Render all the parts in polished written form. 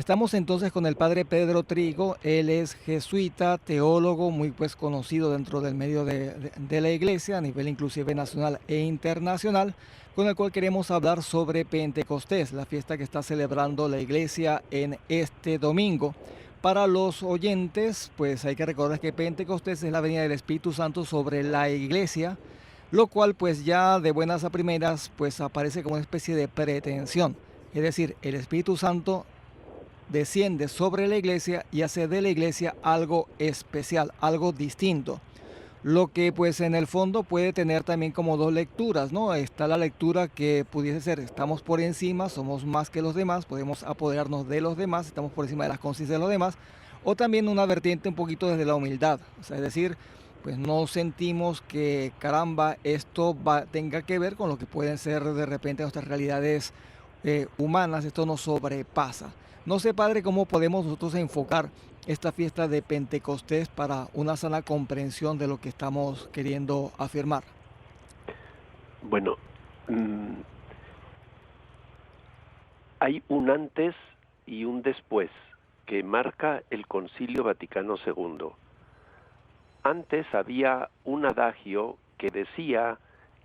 Estamos entonces con el padre Pedro Trigo. Él es jesuita, teólogo, muy pues conocido dentro del medio de la iglesia a nivel inclusive nacional e internacional, con el cual queremos hablar sobre Pentecostés, la fiesta que está celebrando la iglesia en este domingo. Para los oyentes, pues hay que recordar que Pentecostés es la venida del Espíritu Santo sobre la iglesia, lo cual pues ya de buenas a primeras pues aparece como una especie de pretensión. Es decir, el Espíritu Santo desciende sobre la iglesia y hace de la iglesia algo especial, algo distinto. Lo que pues en el fondo puede tener también como dos lecturas, ¿no? Está la lectura que pudiese ser, estamos por encima, somos más que los demás, podemos apoderarnos de los demás, estamos por encima de las conciencias de los demás, o también una vertiente un poquito desde la humildad, o sea, es decir, pues no sentimos que caramba, tenga que ver con lo que pueden ser de repente nuestras realidades humanas, esto nos sobrepasa. No sé, padre, cómo podemos nosotros enfocar esta fiesta de Pentecostés para una sana comprensión de lo que estamos queriendo afirmar. Bueno, mm, hay un antes y un después que marca el Concilio Vaticano II. Antes había un adagio que decía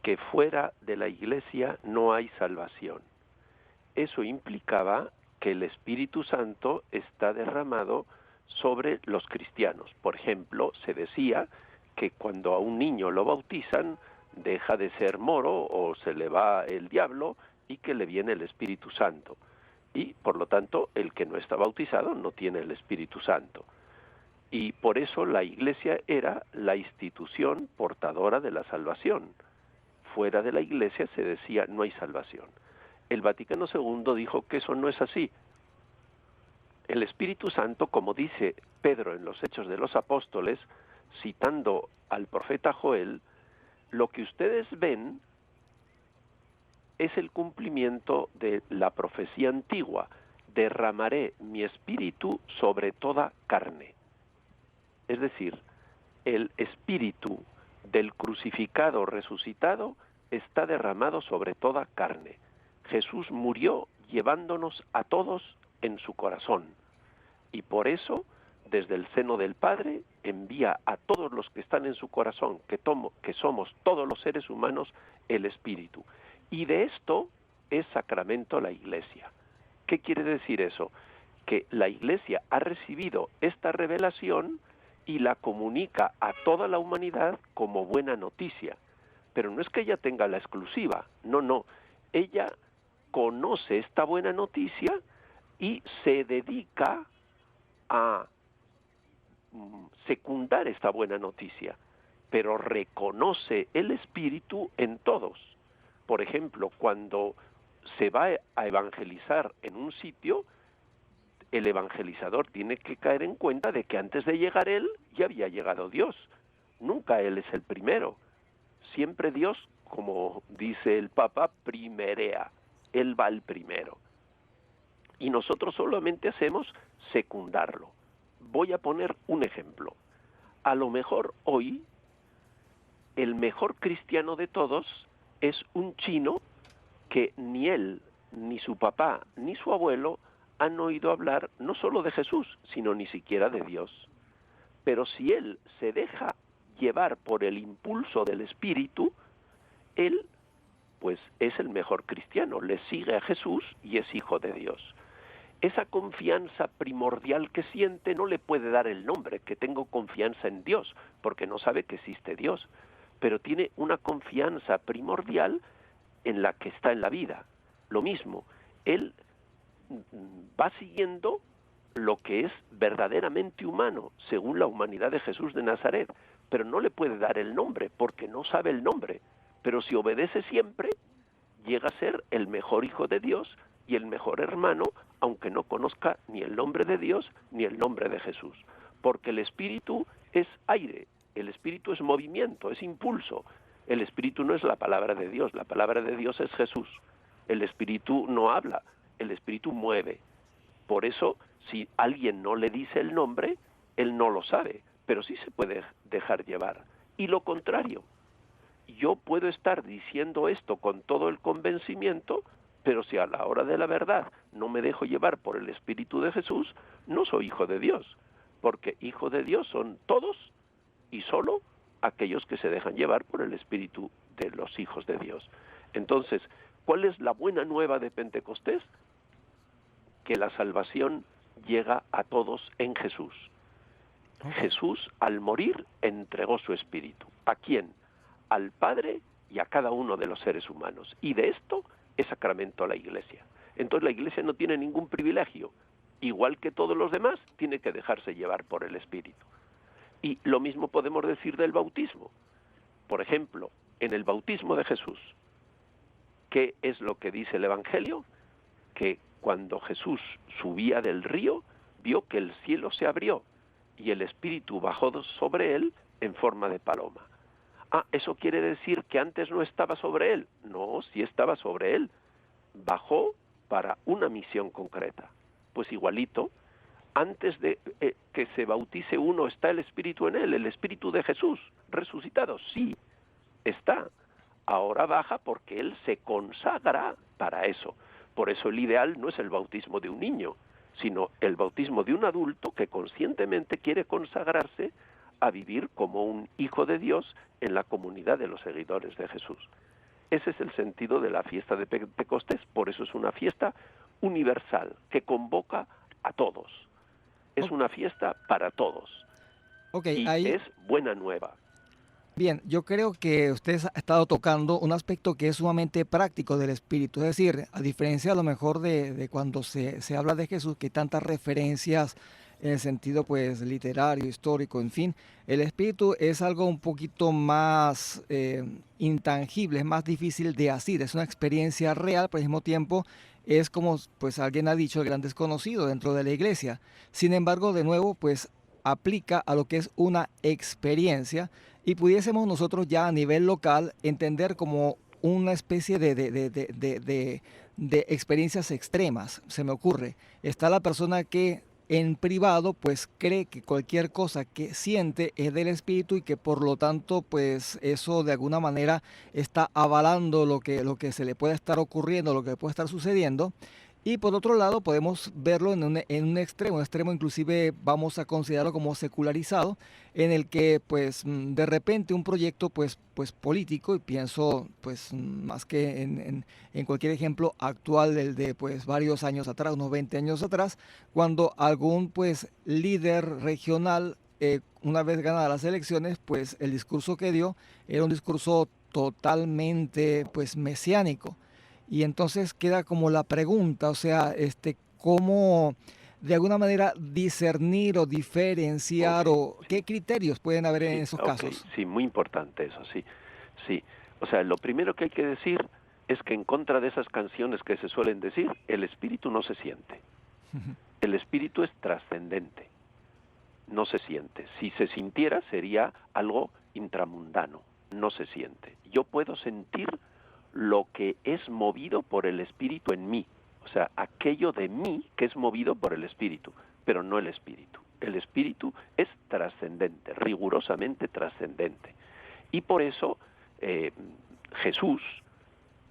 que fuera de la Iglesia no hay salvación. Eso implicaba que el Espíritu Santo está derramado sobre los cristianos. Por ejemplo, se decía que cuando a un niño lo bautizan, deja de ser moro o se le va el diablo y que le viene el Espíritu Santo. Y, por lo tanto, el que no está bautizado no tiene el Espíritu Santo. Y por eso la Iglesia era la institución portadora de la salvación. Fuera de la Iglesia se decía no hay salvación. El Vaticano II dijo que eso no es así. El Espíritu Santo, como dice Pedro en los Hechos de los Apóstoles, citando al profeta Joel, lo que ustedes ven es el cumplimiento de la profecía antigua: derramaré mi espíritu sobre toda carne. Es decir, el espíritu del crucificado resucitado está derramado sobre toda carne. Jesús murió llevándonos a todos en su corazón, y por eso, desde el seno del Padre, envía a todos los que están en su corazón, que somos todos los seres humanos, el Espíritu. Y de esto es sacramento la Iglesia. ¿Qué quiere decir eso? Que la Iglesia ha recibido esta revelación y la comunica a toda la humanidad como buena noticia. Pero no es que ella tenga la exclusiva, no. Ella conoce esta buena noticia y se dedica a secundar esta buena noticia, pero reconoce el Espíritu en todos. Por ejemplo, cuando se va a evangelizar en un sitio, el evangelizador tiene que caer en cuenta de que antes de llegar él, ya había llegado Dios. Nunca él es el primero. Siempre Dios, como dice el Papa, primerea. Él va el primero. Y nosotros solamente hacemos secundarlo. Voy a poner un ejemplo. A lo mejor hoy, el mejor cristiano de todos es un chino que ni él, ni su papá, ni su abuelo han oído hablar no solo de Jesús, sino ni siquiera de Dios. Pero si él se deja llevar por el impulso del Espíritu, él pues es el mejor cristiano, le sigue a Jesús y es hijo de Dios. Esa confianza primordial que siente no le puede dar el nombre, que tengo confianza en Dios, porque no sabe que existe Dios, pero tiene una confianza primordial en la que está en la vida. Lo mismo, él va siguiendo lo que es verdaderamente humano, según la humanidad de Jesús de Nazaret, pero no le puede dar el nombre, porque no sabe el nombre. Pero si obedece siempre, llega a ser el mejor hijo de Dios y el mejor hermano, aunque no conozca ni el nombre de Dios ni el nombre de Jesús. Porque el Espíritu es aire, el Espíritu es movimiento, es impulso. El Espíritu no es la palabra de Dios, la palabra de Dios es Jesús. El Espíritu no habla, el Espíritu mueve. Por eso, si alguien no le dice el nombre, él no lo sabe, pero sí se puede dejar llevar. Y lo contrario, yo puedo estar diciendo esto con todo el convencimiento, pero si a la hora de la verdad no me dejo llevar por el Espíritu de Jesús, no soy hijo de Dios, porque hijo de Dios son todos y solo aquellos que se dejan llevar por el Espíritu de los hijos de Dios. Entonces, ¿cuál es la buena nueva de Pentecostés? Que la salvación llega a todos en Jesús. Jesús, al morir, entregó su Espíritu. ¿A quién? Al Padre y a cada uno de los seres humanos. Y de esto es sacramento la Iglesia. Entonces la Iglesia no tiene ningún privilegio. Igual que todos los demás, tiene que dejarse llevar por el Espíritu. Y lo mismo podemos decir del bautismo. Por ejemplo, en el bautismo de Jesús, ¿qué es lo que dice el Evangelio? Que cuando Jesús subía del río, vio que el cielo se abrió y el Espíritu bajó sobre él en forma de paloma. ¿Eso quiere decir que antes no estaba sobre él? No, sí estaba sobre él. Bajó para una misión concreta. Pues igualito, antes de que se bautice uno, ¿está el Espíritu en él? ¿El Espíritu de Jesús resucitado? Sí, está. Ahora baja porque él se consagra para eso. Por eso el ideal no es el bautismo de un niño, sino el bautismo de un adulto que conscientemente quiere consagrarse a vivir como un hijo de Dios en la comunidad de los seguidores de Jesús. Ese es el sentido de la fiesta de Pentecostés, por eso es una fiesta universal que convoca a todos. Es una fiesta para todos. Y ahí, es buena nueva. bien, yo creo que usted ha estado tocando un aspecto que es sumamente práctico del Espíritu. Es decir, a diferencia a lo mejor de cuando se habla de Jesús, que hay tantas referencias en el sentido pues literario, histórico, en fin, el Espíritu es algo un poquito más intangible, es más difícil de asir, es una experiencia real, pero al mismo tiempo es como pues alguien ha dicho, el gran desconocido dentro de la iglesia. Sin embargo, de nuevo, pues aplica a lo que es una experiencia y pudiésemos nosotros ya a nivel local entender como una especie de experiencias extremas. Se me ocurre, está la persona que en privado pues cree que cualquier cosa que siente es del espíritu y que por lo tanto pues eso de alguna manera está avalando lo que se le puede estar ocurriendo, lo que puede estar sucediendo. Y por otro lado podemos verlo en un extremo inclusive vamos a considerarlo como secularizado, en el que pues de repente un proyecto pues político, y pienso pues más que en cualquier ejemplo actual del de pues varios años atrás, unos 20 años atrás, cuando algún pues líder regional una vez ganadas las elecciones, pues el discurso que dio era un discurso totalmente pues mesiánico. Y entonces queda como la pregunta, o sea, cómo de alguna manera discernir o diferenciar o Sí, qué criterios pueden haber en esos casos. sí, muy importante eso, sí. Sí, o sea, lo primero que hay que decir es que en contra de esas canciones que se suelen decir, el espíritu no se siente. El espíritu es trascendente, no se siente. Si se sintiera sería algo intramundano, no se siente. Yo puedo sentir lo que es movido por el Espíritu en mí, o sea, aquello de mí que es movido por el Espíritu, pero no el Espíritu. El Espíritu es trascendente, rigurosamente trascendente. Y por eso Jesús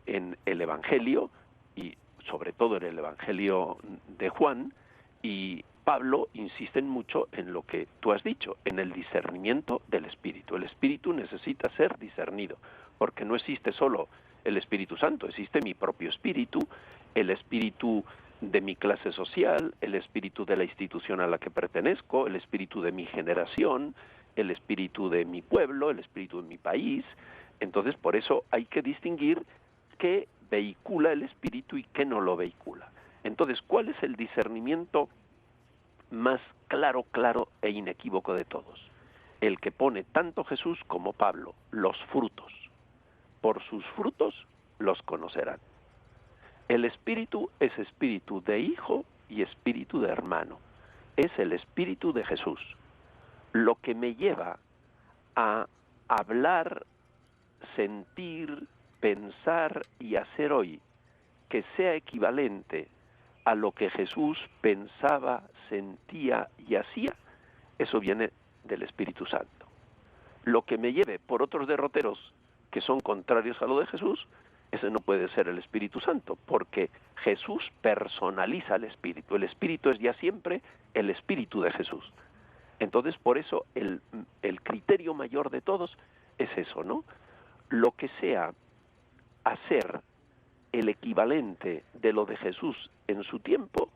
en el Evangelio, y sobre todo en el Evangelio de Juan, y Pablo insisten mucho en lo que tú has dicho, en el discernimiento del Espíritu. El Espíritu necesita ser discernido, porque no existe solo el Espíritu Santo, existe mi propio espíritu, el espíritu de mi clase social, el espíritu de la institución a la que pertenezco, el espíritu de mi generación, el espíritu de mi pueblo, el espíritu de mi país. Entonces, por eso hay que distinguir qué vehicula el espíritu y qué no lo vehicula. Entonces, ¿cuál es el discernimiento más claro e inequívoco de todos? El que pone tanto Jesús como Pablo, los frutos. Por sus frutos los conocerán. El espíritu es espíritu de hijo y espíritu de hermano. Es el espíritu de Jesús. Lo que me lleva a hablar, sentir, pensar y hacer hoy que sea equivalente a lo que Jesús pensaba, sentía y hacía, eso viene del Espíritu Santo. Lo que me lleve por otros derroteros que son contrarios a lo de Jesús, ese no puede ser el Espíritu Santo, porque Jesús personaliza al Espíritu. El Espíritu es ya siempre el Espíritu de Jesús. Entonces, por eso el criterio mayor de todos es eso, ¿no? Lo que sea hacer el equivalente de lo de Jesús en su tiempo,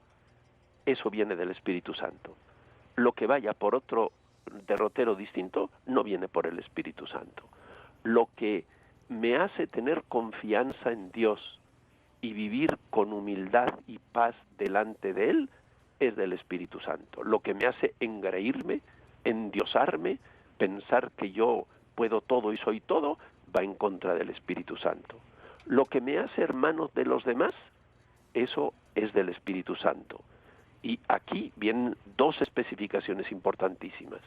eso viene del Espíritu Santo. Lo que vaya por otro derrotero distinto, no viene por el Espíritu Santo. Lo que me hace tener confianza en Dios y vivir con humildad y paz delante de Él, es del Espíritu Santo. Lo que me hace engreírme, endiosarme, pensar que yo puedo todo y soy todo, va en contra del Espíritu Santo. Lo que me hace hermano de los demás, eso es del Espíritu Santo. Y aquí vienen dos especificaciones importantísimas.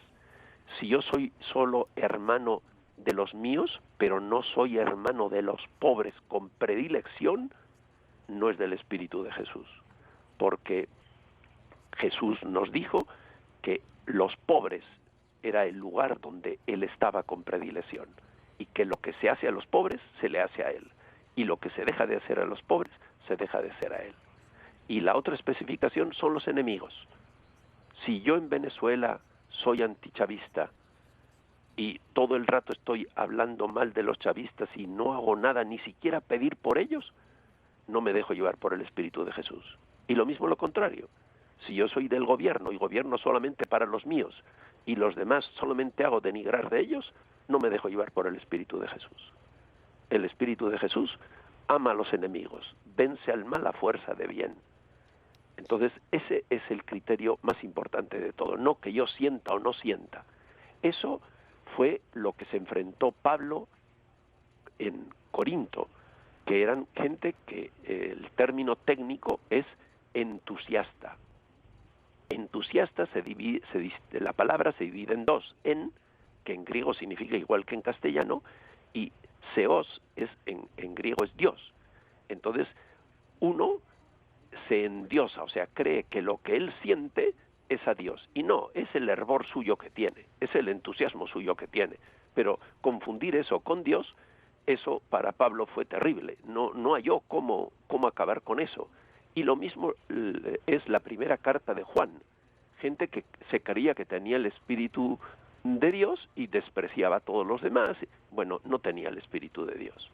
Si yo soy solo hermano de los míos, pero no soy hermano de los pobres con predilección, no es del Espíritu de Jesús. Porque Jesús nos dijo que los pobres era el lugar donde Él estaba con predilección, y que lo que se hace a los pobres se le hace a Él, y lo que se deja de hacer a los pobres se deja de hacer a Él. Y la otra especificación son los enemigos. Si yo en Venezuela soy antichavista y todo el rato estoy hablando mal de los chavistas y no hago nada, ni siquiera pedir por ellos, no me dejo llevar por el Espíritu de Jesús. Y lo mismo lo contrario. Si yo soy del gobierno y gobierno solamente para los míos y los demás solamente hago denigrar de ellos, no me dejo llevar por el Espíritu de Jesús. El Espíritu de Jesús ama a los enemigos, vence al mal a fuerza de bien. Entonces, ese es el criterio más importante de todo, no que yo sienta o no sienta. Eso fue lo que se enfrentó Pablo en Corinto, que eran gente que el término técnico es entusiasta. Entusiasta la palabra se divide en dos, en, que en griego significa igual que en castellano, y seos en griego es Dios. Entonces, uno se endiosa, o sea, cree que lo que él siente es a Dios, y no, es el hervor suyo que tiene, es el entusiasmo suyo que tiene, pero confundir eso con Dios, eso para Pablo fue terrible, no halló cómo acabar con eso. Y lo mismo es la primera carta de Juan, gente que se creía que tenía el Espíritu de Dios y despreciaba a todos los demás, bueno, no tenía el Espíritu de Dios.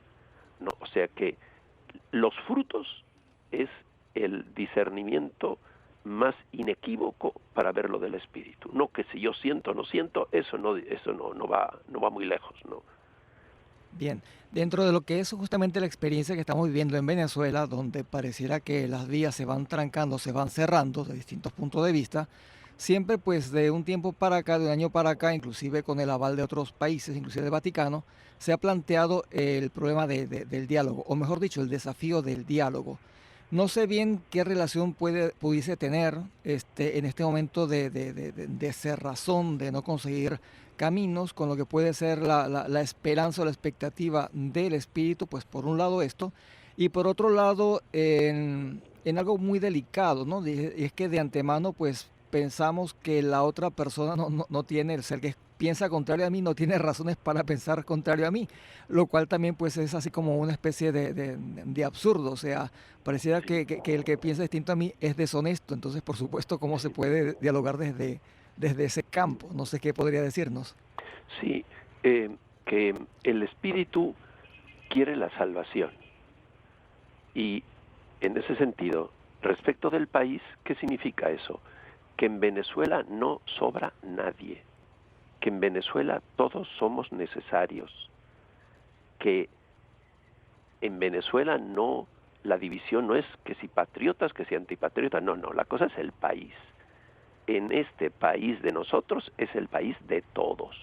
No, o sea que los frutos es el discernimiento más inequívoco para ver lo del Espíritu. No que si yo siento o no siento, eso no va muy lejos, ¿no? Bien, dentro de lo que es justamente la experiencia que estamos viviendo en Venezuela, donde pareciera que las vías se van trancando, se van cerrando de distintos puntos de vista, siempre pues de un tiempo para acá, de un año para acá, inclusive con el aval de otros países, inclusive del Vaticano, se ha planteado el problema del diálogo, o mejor dicho, el desafío del diálogo. No sé bien qué relación pudiese tener en este momento de cerrazón, de no conseguir caminos, con lo que puede ser la esperanza o la expectativa del espíritu, pues por un lado esto, y por otro lado en algo muy delicado, ¿no? Y es que de antemano pues pensamos que la otra persona no tiene, el ser que piensa contrario a mí no tiene razones para pensar contrario a mí, lo cual también pues es así como una especie de absurdo, o sea, pareciera que el que piensa distinto a mí es deshonesto, entonces por supuesto cómo se puede dialogar desde ese campo, no sé qué podría decirnos. Sí, que el Espíritu quiere la salvación. Y en ese sentido, respecto del país, ¿qué significa eso? Que en Venezuela no sobra nadie, que en Venezuela todos somos necesarios, que en Venezuela la división no es que si patriotas, que si antipatriotas, no, la cosa es el país. En este país de nosotros es el país de todos,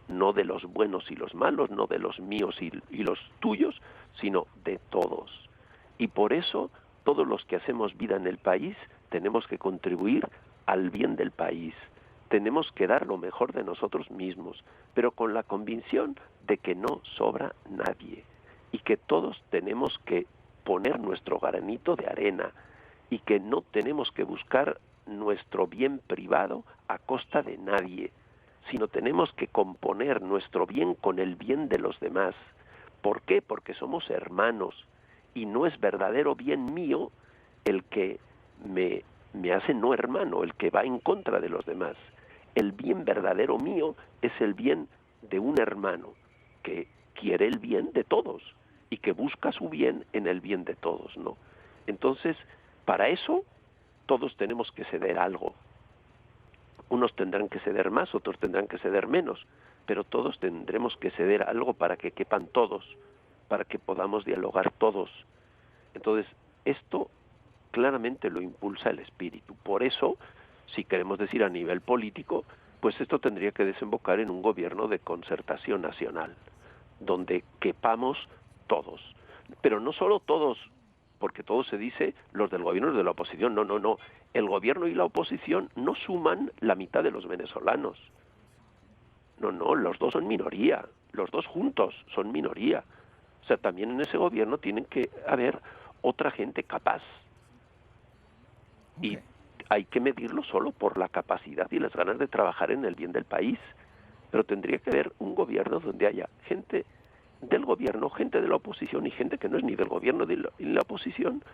no de los buenos y los malos, no de los míos y los tuyos, sino de todos. Y por eso todos los que hacemos vida en el país tenemos que contribuir al bien del país. Tenemos que dar lo mejor de nosotros mismos, pero con la convicción de que no sobra nadie y que todos tenemos que poner nuestro granito de arena y que no tenemos que buscar nuestro bien privado a costa de nadie, sino tenemos que componer nuestro bien con el bien de los demás, ¿Por qué? Porque somos hermanos y no es verdadero bien mío el que me hace no hermano, el que va en contra de los demás. El bien verdadero mío es el bien de un hermano que quiere el bien de todos y que busca su bien en el bien de todos, ¿no? Entonces, para eso todos tenemos que ceder algo. Unos tendrán que ceder más, otros tendrán que ceder menos, pero todos tendremos que ceder algo para que quepan todos, para que podamos dialogar todos. Entonces, esto claramente lo impulsa el espíritu. Por eso, si queremos decir a nivel político, pues esto tendría que desembocar en un gobierno de concertación nacional, donde quepamos todos. Pero no solo todos, porque todo se dice los del gobierno y los de la oposición. No, no, no. El gobierno y la oposición no suman la mitad de los venezolanos. No, no, los dos son minoría. Los dos juntos son minoría. O sea, también en ese gobierno tienen que haber otra gente capaz. Y Ok. hay que medirlo solo por la capacidad y las ganas de trabajar en el bien del país. Pero tendría que haber un gobierno donde haya gente del gobierno, gente de la oposición y gente que no es ni del gobierno ni de la oposición,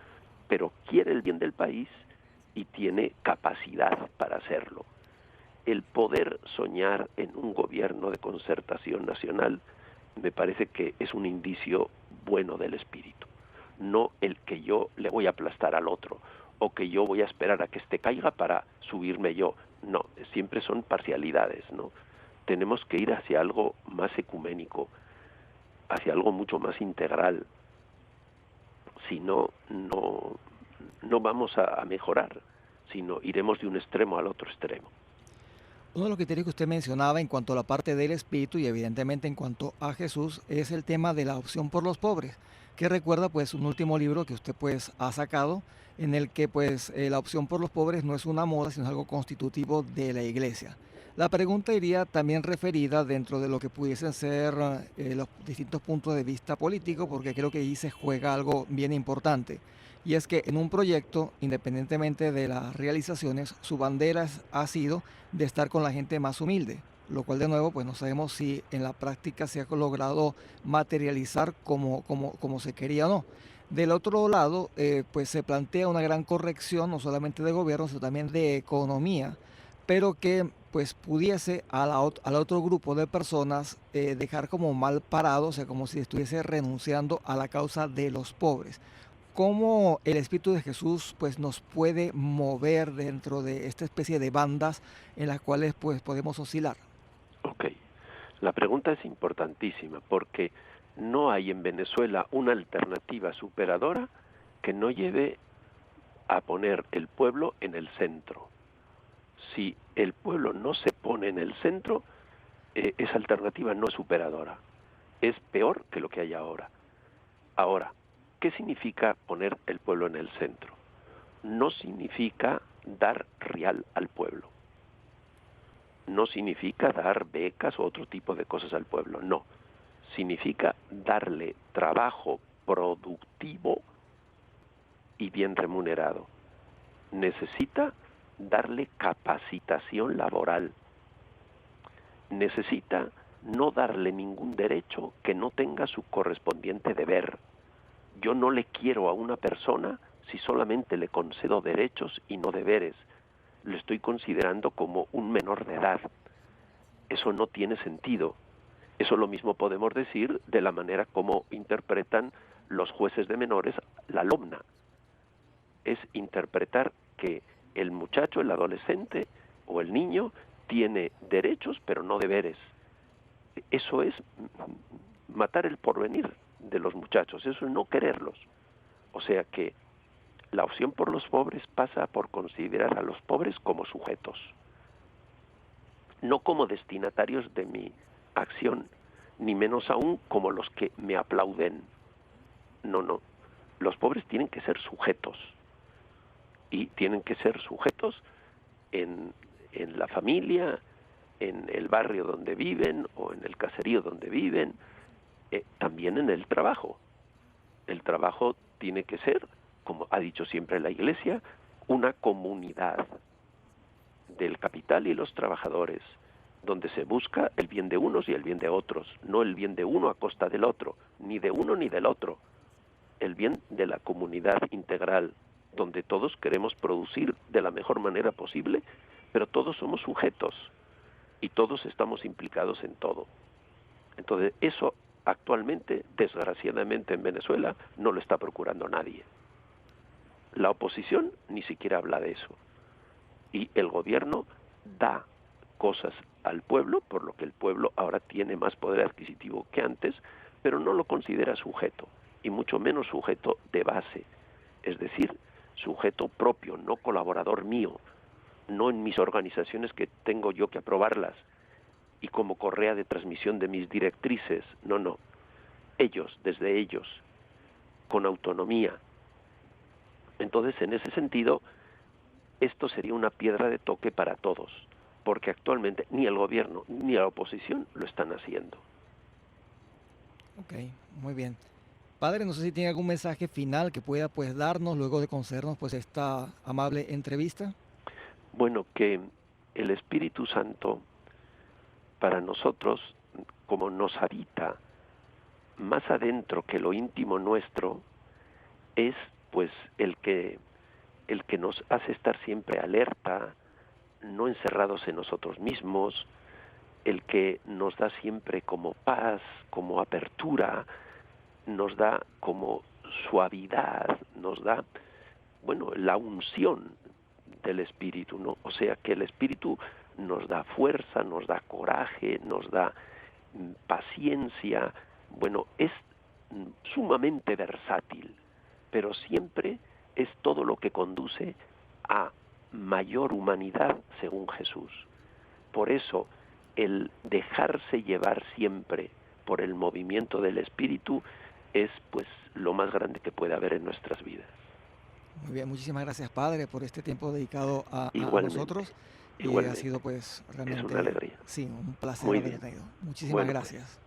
pero quiere el bien del país y tiene capacidad para hacerlo. El poder soñar en un gobierno de concertación nacional me parece que es un indicio bueno del espíritu, no el que yo le voy a aplastar al otro o que yo voy a esperar a que este caiga para subirme yo. No, siempre son parcialidades, ¿no? Tenemos que ir hacia algo más ecuménico, hacia algo mucho más integral. Si no, no vamos a mejorar, sino iremos de un extremo al otro extremo. Uno de los criterios que usted mencionaba en cuanto a la parte del espíritu y evidentemente en cuanto a Jesús es el tema de la opción por los pobres, que recuerda pues un último libro que usted pues ha sacado en el que pues la opción por los pobres no es una moda sino es algo constitutivo de la iglesia. La pregunta iría también referida dentro de lo que pudiesen ser los distintos puntos de vista políticos, porque creo que ahí se juega algo bien importante. Y es que en un proyecto, independientemente de las realizaciones, su bandera ha sido de estar con la gente más humilde, lo cual de nuevo pues no sabemos si en la práctica se ha logrado materializar como se quería o no. Del otro lado, pues se plantea una gran corrección, no solamente de gobierno, sino también de economía, pero que pues pudiese al otro grupo de personas dejar como mal parado, o sea, como si estuviese renunciando a la causa de los pobres. ¿Cómo el Espíritu de Jesús pues nos puede mover dentro de esta especie de bandas en las cuales pues podemos oscilar? Ok, la pregunta es importantísima porque no hay en Venezuela una alternativa superadora que no lleve a poner el pueblo en el centro. Si el pueblo no se pone en el centro, esa alternativa no es superadora. Es peor que lo que hay ahora. Ahora, ¿qué significa poner el pueblo en el centro? No significa dar real al pueblo. No significa dar becas o otro tipo de cosas al pueblo. No. Significa darle trabajo productivo y bien remunerado. Necesita darle capacitación laboral. Necesita no darle ningún derecho que no tenga su correspondiente deber. Yo no le quiero a una persona si solamente le concedo derechos y no deberes. Lo estoy considerando como un menor de edad. Eso no tiene sentido. Eso lo mismo podemos decir de la manera como interpretan los jueces de menores la LOMNA. Es interpretar que el muchacho, el adolescente o el niño tiene derechos pero no deberes. Eso es matar el porvenir de los muchachos, eso es no quererlos. O sea que la opción por los pobres pasa por considerar a los pobres como sujetos, no como destinatarios de mi acción, ni menos aún como los que me aplauden. No, no. Los pobres tienen que ser sujetos, y tienen que ser sujetos en la familia, en el barrio donde viven o en el caserío donde viven, también en el trabajo. El trabajo tiene que ser, como ha dicho siempre la Iglesia, una comunidad del capital y los trabajadores. donde se busca el bien de unos y el bien de otros, no el bien de uno a costa del otro, ni de uno ni del otro, el bien de la comunidad integral, donde todos queremos producir de la mejor manera posible, pero todos somos sujetos y todos estamos implicados en todo. Entonces, eso actualmente, desgraciadamente en Venezuela, no lo está procurando nadie. La oposición ni siquiera habla de eso. Y el gobierno da cosas al pueblo, por lo que el pueblo ahora tiene más poder adquisitivo que antes, pero no lo considera sujeto, y mucho menos sujeto de base, es decir, sujeto propio, no colaborador mío, no en mis organizaciones que tengo yo que aprobarlas, y como correa de transmisión de mis directrices, no, ellos, desde ellos, con autonomía. Entonces, en ese sentido, esto sería una piedra de toque para todos, porque actualmente ni el gobierno ni la oposición lo están haciendo. Ok, muy bien. Padre, no sé si tiene algún mensaje final que pueda pues darnos luego de concedernos pues esta amable entrevista. Bueno, que el Espíritu Santo para nosotros, como nos habita más adentro que lo íntimo nuestro, es pues el que nos hace estar siempre alerta, no encerrados en nosotros mismos, el que nos da siempre como paz, como apertura, nos da como suavidad, nos da, bueno, la unción del Espíritu, ¿no? O sea, que el Espíritu nos da fuerza, nos da coraje, nos da paciencia, bueno, es sumamente versátil, pero siempre es todo lo que conduce a mayor humanidad según Jesús. Por eso, el dejarse llevar siempre por el movimiento del Espíritu es pues lo más grande que puede haber en nuestras vidas. Muy bien, muchísimas gracias, Padre, por este tiempo dedicado a Igualmente, nosotros. Ha sido igualmente, pues es una realmente, alegría. sí, un placer Muy haberlo bien. tenido. Muchísimas Bueno, pues gracias.